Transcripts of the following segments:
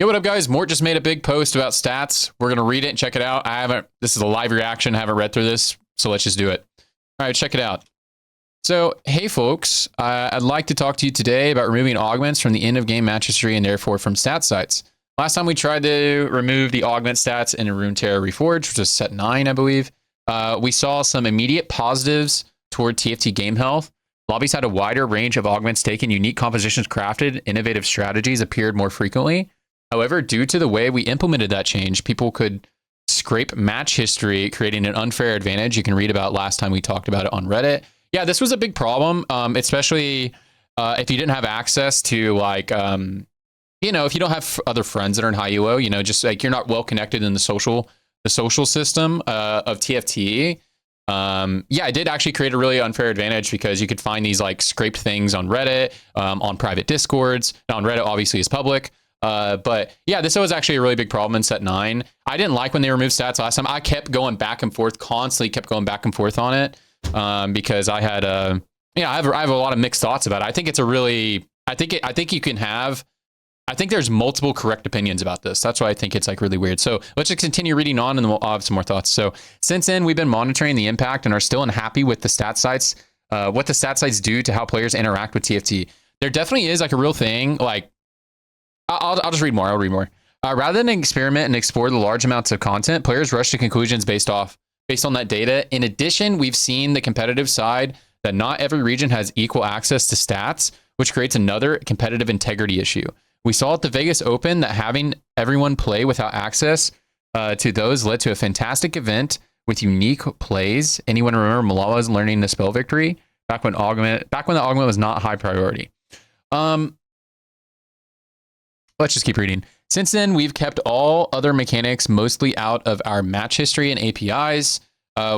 Yo, what up, guys? Mort just made a big post about stats. We're gonna read it and check it out. This is a live reaction. I haven't read through this, so let's just do it. All right, check it out. So, hey folks, I'd like to talk to you today about removing augments from the end of game match history and therefore from stat sites. Last time we tried to remove the augment stats in Runeterra Reforged, which was set 9, I believe. We saw some immediate positives toward TFT game health. Lobbies had a wider range of augments taken, unique compositions crafted, innovative strategies appeared more frequently. However, due to the way we implemented that change, people could scrape match history, creating an unfair advantage. You can read about last time we talked about it on Reddit. Yeah, this was a big problem, especially if you didn't have access to, like, if you don't have other friends that are in high UO, just like you're not well connected in the social system of TFT. Yeah, it did actually create a really unfair advantage because you could find these like scraped things on Reddit, on private discords. Now on Reddit, obviously, is public. But yeah, this was actually a really big problem in set 9. I didn't like when they removed stats last time. I kept going back and forth, constantly kept going back and forth on it, because I had I have a lot of mixed thoughts about it. I think it's a really, I think there's multiple correct opinions about this. That's why I think it's like really weird. So let's just continue reading on and then we'll have some more thoughts. So since then, we've been monitoring the impact and are still unhappy with the stat sites, what the stat sites do to how players interact with TFT. There definitely is like a real thing. Like, I'll just read more. I'll read more. Rather than experiment and explore the large amounts of content, players rush to conclusions based on that data. In addition, we've seen the competitive side that not every region has equal access to stats, which creates another competitive integrity issue. We saw at the Vegas Open that having everyone play without access to those led to a fantastic event with unique plays. Anyone remember Malala's learning the spell victory back when the augment was not high priority? Let's just keep reading. Since then, we've kept all other mechanics mostly out of our match history and APIs.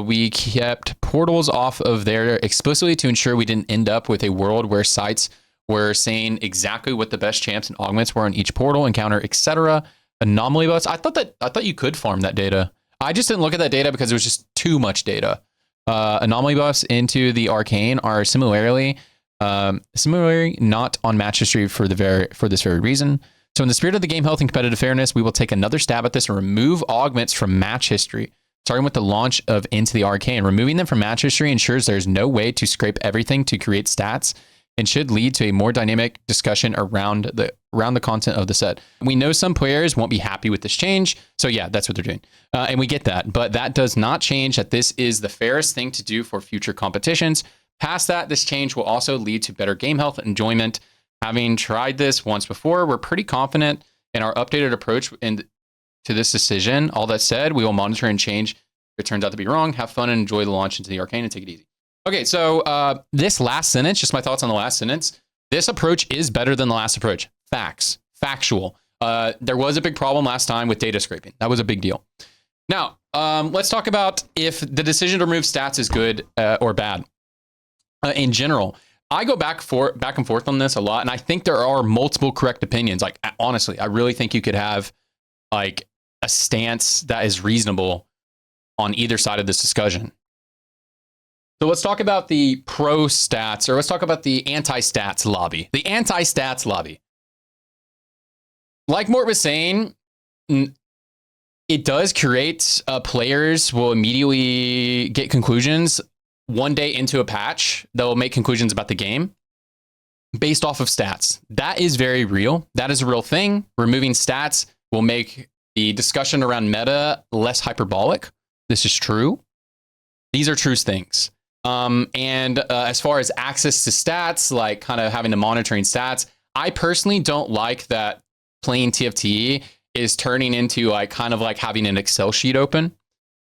We kept portals off of there explicitly to ensure we didn't end up with a world where sites were saying exactly what the best champs and augments were on each portal, encounter, etc. Anomaly buffs. I thought you could farm that data. I just didn't look at that data because it was just too much data. Anomaly buffs into the arcane are similarly not on match history for this very reason. So in the spirit of the game health and competitive fairness, we will take another stab at this and remove augments from match history, starting with the launch of Into the Arcane. Removing them from match history ensures there's no way to scrape everything to create stats and should lead to a more dynamic discussion around the content of the set. We know some players won't be happy with this change, so yeah, that's what they're doing. And we get that, but that does not change that this is the fairest thing to do for future competitions. Past that, this change will also lead to better game health and enjoyment. Having tried this once before, we're pretty confident in our updated approach to this decision. All that said, we will monitor and change if it turns out to be wrong. Have fun and enjoy the launch into the arcane and take it easy. Okay, so this last sentence, just my thoughts on the last sentence. This approach is better than the last approach. Facts. Factual. There was a big problem last time with data scraping. That was a big deal. Now, let's talk about if the decision to remove stats is good or bad. In general, I go back and forth on this a lot, and I think there are multiple correct opinions. Like, honestly, I really think you could have like a stance that is reasonable on either side of this discussion. So let's talk about the pro stats, or let's talk about the anti-stats lobby. The anti-stats lobby. Like Mort was saying, it does create players will immediately get conclusions. One day into a patch, they'll make conclusions about the game based off of stats. That is very real. That is a real thing. Removing stats will make the discussion around meta less hyperbolic. This is true. These are true things. As far as access to stats, like kind of having the monitoring stats, I personally don't like that playing TFT is turning into like kind of like having an Excel sheet open.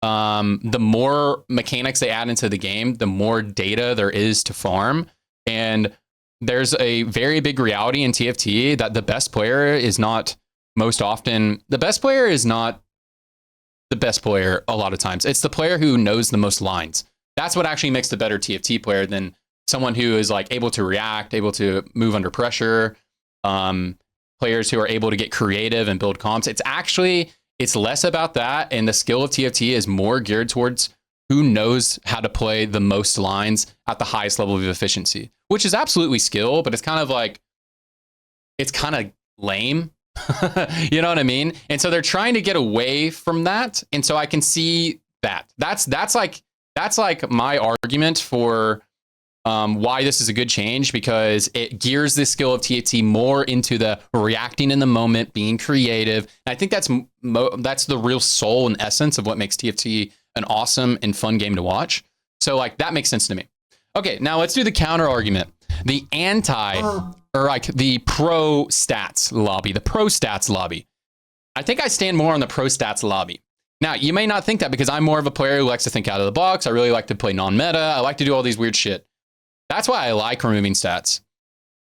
The more mechanics they add into the game, the more data there is to farm. And there's a very big reality in TFT that the best player is not the best player a lot of times. It's the player who knows the most lines. That's what actually makes the better TFT player than someone who is like able to react, able to move under pressure. Players who are able to get creative and build comps. It's less about that, and the skill of TFT is more geared towards who knows how to play the most lines at the highest level of efficiency, which is absolutely skill, but it's kind of lame You know what I mean? And so they're trying to get away from that. And so I can see that. That's like my argument for why this is a good change, because it gears the skill of TFT more into the reacting in the moment, being creative. And I think that's the real soul and essence of what makes TFT an awesome and fun game to watch. So like that makes sense to me. Okay, now let's do the counter argument. The or like the pro stats lobby, the pro stats lobby. I think I stand more on the pro stats lobby. Now, you may not think that because I'm more of a player who likes to think out of the box. I really like to play non-meta. I like to do all these weird shit. That's why I like removing stats.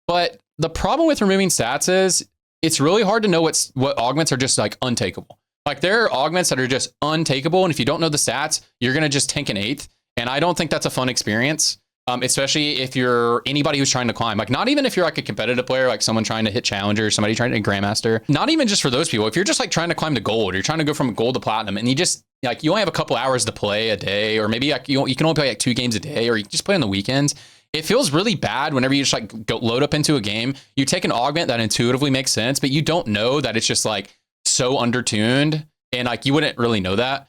But the problem with removing stats is it's really hard to know what augments are just like untakeable. Like there are augments that are just untakeable. And if you don't know the stats, you're going to just tank an 8th. And I don't think that's a fun experience. Especially if you're anybody who's trying to climb, like not even if you're like a competitive player, like someone trying to hit challenger, somebody trying to hit grandmaster, not even just for those people. If you're just like trying to climb to gold, or you're trying to go from gold to platinum, and you just like, you only have a couple hours to play a day, or maybe like you can only play like 2 games a day, or you just play on the weekends. It feels really bad whenever you just like go load up into a game. You take an augment that intuitively makes sense, but you don't know that it's just like so undertuned, and like you wouldn't really know that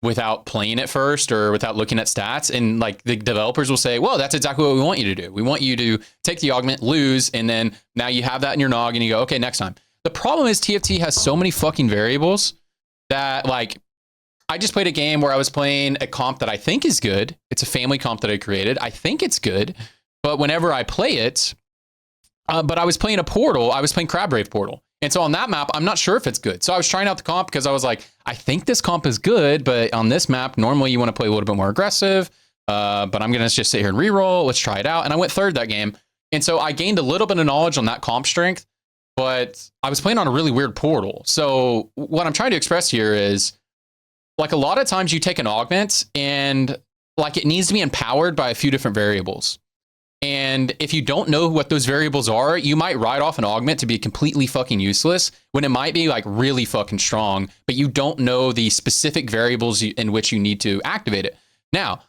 without playing it first or without looking at stats. And like the developers will say, well, that's exactly what we want you to do. We want you to take the augment, lose, and then now you have that in your nog and you go, okay, next time. The problem is TFT has so many fucking variables that like, I just played a game where I was playing a comp that I think is good. It's a family comp that I created. I think it's good, but whenever I play it, but I was playing a portal, I was playing Crabbrave portal. And so on that map, I'm not sure if it's good. So I was trying out the comp because I was like, I think this comp is good, but on this map, normally you want to play a little bit more aggressive, but I'm going to just sit here and reroll. Let's try it out. And I went third that game. And so I gained a little bit of knowledge on that comp strength, but I was playing on a really weird portal. So what I'm trying to express here is like a lot of times you take an augment and like it needs to be empowered by a few different variables. And if you don't know what those variables are, you might write off an augment to be completely fucking useless when it might be like really fucking strong, but you don't know the specific variables in which you need to activate it. Now,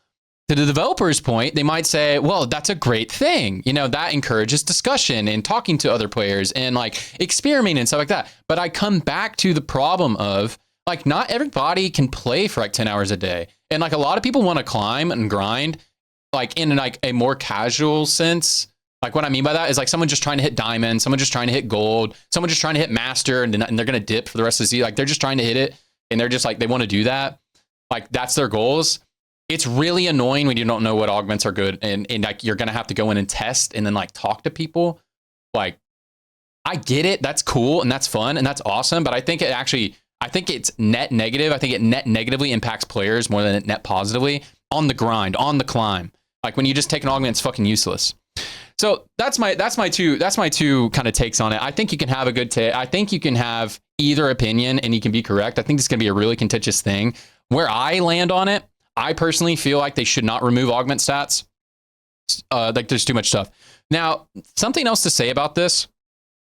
to the developer's point, they might say, well, that's a great thing. You know, that encourages discussion and talking to other players and like experimenting and stuff like that. But I come back to the problem of like, not everybody can play for like 10 hours a day. And like a lot of people want to climb and grind like in like a more casual sense. Like what I mean by that is like someone just trying to hit diamond, someone just trying to hit gold, someone just trying to hit master, and they're going to dip for the rest of the season. Like they're just trying to hit it and they're just like, they want to do that. Like that's their goals. It's really annoying when you don't know what augments are good and like you're going to have to go in and test and then like talk to people. Like I get it. That's cool. And that's fun. And that's awesome. But I think it's net negative. I think it net negatively impacts players more than it net positively on the grind, on the climb. Like when you just take an augment, it's fucking useless. So that's my two kind of takes on it. I think you can have a good take. I think you can have either opinion and you can be correct. I think this is going to be a really contentious thing. Where I land on it, I personally feel like they should not remove augment stats. Like there's too much stuff. Now, something else to say about this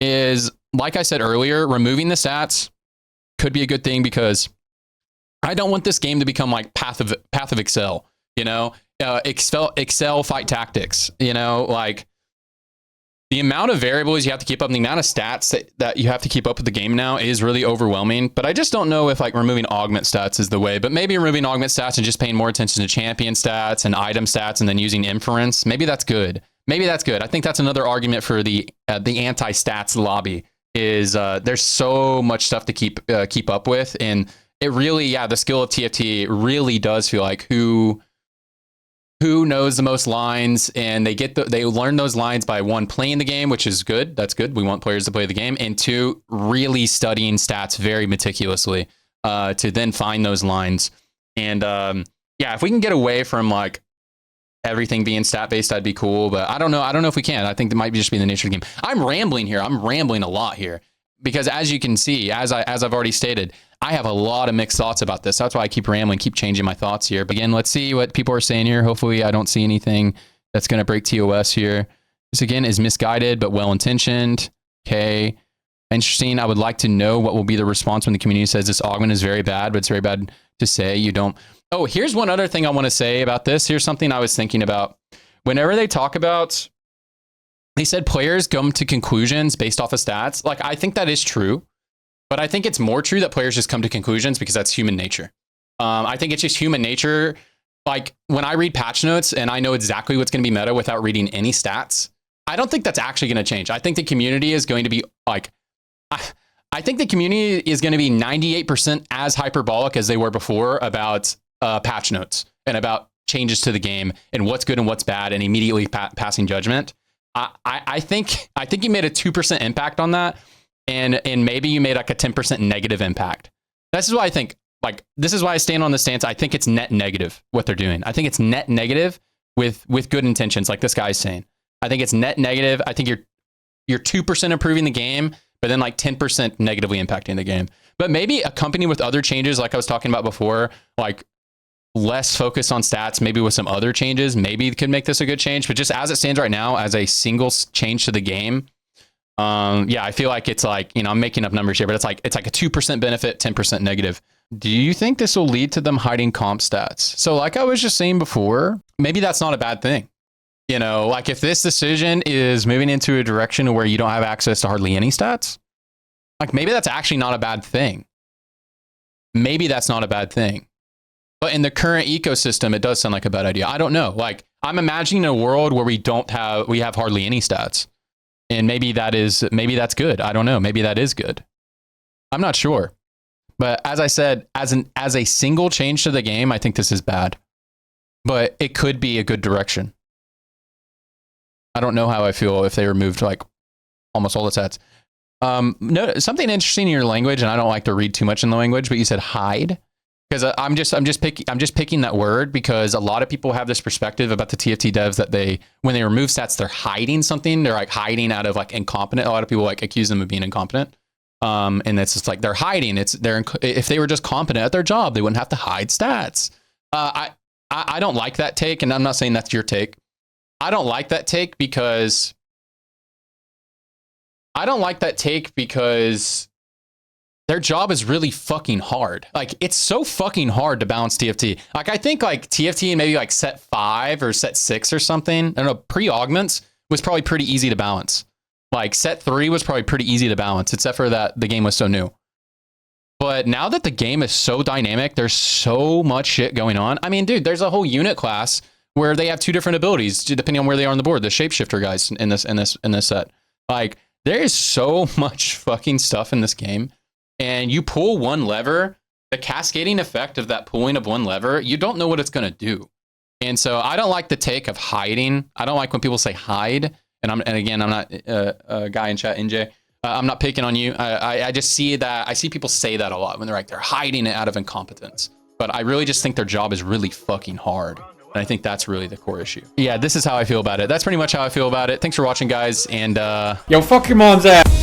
is, like I said earlier, removing the stats could be a good thing because I don't want this game to become like Path of Excel, you know, Excel fight tactics, you know, like the amount of variables you have to keep up and the amount of stats that you have to keep up with the game now is really overwhelming. But I just don't know if like removing augment stats is the way, but maybe removing augment stats and just paying more attention to champion stats and item stats and then using inference. Maybe that's good. I think that's another argument for the anti-stats lobby is there's so much stuff to keep up with. And it really, the skill of TFT really does feel like who knows the most lines, and they learn those lines by one, playing the game, which is good. That's good. We want players to play the game, and two, really studying stats very meticulously to then find those lines. And if we can get away from like everything being stat based, that'd be cool. But I don't know if we can. I think that might just be the nature of the game. I'm rambling here. I'm rambling a lot here because, as you can see, as I've already stated, I have a lot of mixed thoughts about this. That's why I keep rambling, keep changing my thoughts here. But again, let's see what people are saying here. Hopefully I don't see anything that's going to break TOS here. This again is misguided, but well-intentioned. Okay. Interesting. I would like to know what will be the response when the community says this augment is very bad, but it's very bad to say you don't. Oh, here's one other thing I want to say about this. Here's something I was thinking about. Whenever they talk about They said players come to conclusions based off of stats. Like, I think that is true, but I think it's more true that players just come to conclusions because that's human nature. I think it's just human nature. Like, when I read patch notes and I know exactly what's going to be meta without reading any stats, I don't think that's actually going to change. I think the community is going to be like, I think the community is going to be 98% as hyperbolic as they were before about patch notes and about changes to the game and what's good and what's bad and immediately passing judgment. I think you made a 2% impact on that, and maybe you made like a 10% negative impact. This is why I think, like, this is why I stand on the stance. I think it's net negative what they're doing. I think it's net negative with good intentions, like this guy's saying. I think it's net negative. I think you're 2% improving the game, but then like 10% negatively impacting the game. But maybe a company with other changes, like I was talking about before, like less focus on stats, maybe with some other changes, maybe could make this a good change. But just as it stands right now, as a single change to the game, yeah, I feel like it's like, you know, I'm making up numbers here, but it's like a 2% benefit, 10% negative. Do you think this will lead to them hiding comp stats? So like I was just saying before, maybe that's not a bad thing. You know, like if this decision is moving into a direction where you don't have access to hardly any stats, like maybe that's actually not a bad thing. Maybe that's not a bad thing. But in the current ecosystem, it does sound like a bad idea. I don't know. Like, I'm imagining a world where we have hardly any stats. And maybe that's good. I don't know. Maybe that is good. I'm not sure. But as I said, as a single change to the game, I think this is bad. But it could be a good direction. I don't know how I feel if they removed like almost all the stats. No, something interesting in your language, and I don't like to read too much in the language, but you said hide. Because I'm just picking that word because a lot of people have this perspective about the TFT devs that when they remove stats, they're hiding something. They're like hiding out of like incompetent. A lot of people like accuse them of being incompetent. And it's just like they're hiding. If they were just competent at their job, they wouldn't have to hide stats. I don't like that take, and I'm not saying that's your take. I don't like that take because their job is really fucking hard. Like, it's so fucking hard to balance TFT. Like, I think like TFT and maybe like set 5 or set 6 or something, I don't know, pre-augments was probably pretty easy to balance. Like set 3 was probably pretty easy to balance, except for that the game was so new. But now that the game is so dynamic, there's so much shit going on. I mean, dude, there's a whole unit class where they have 2 different abilities depending on where they are on the board. The shapeshifter guys in this set. Like, there is so much fucking stuff in this game. And you pull one lever, the cascading effect of that pulling of one lever, you don't know what it's going to do. And so I don't like the take of hiding. I don't like when people say hide. And again, I'm not a guy in chat, NJ. I'm not picking on you. I just see that. I see people say that a lot when they're like, they're hiding it out of incompetence. But I really just think their job is really fucking hard. And I think that's really the core issue. Yeah, this is how I feel about it. That's pretty much how I feel about it. Thanks for watching, guys. And yo, fuck your mom's ass.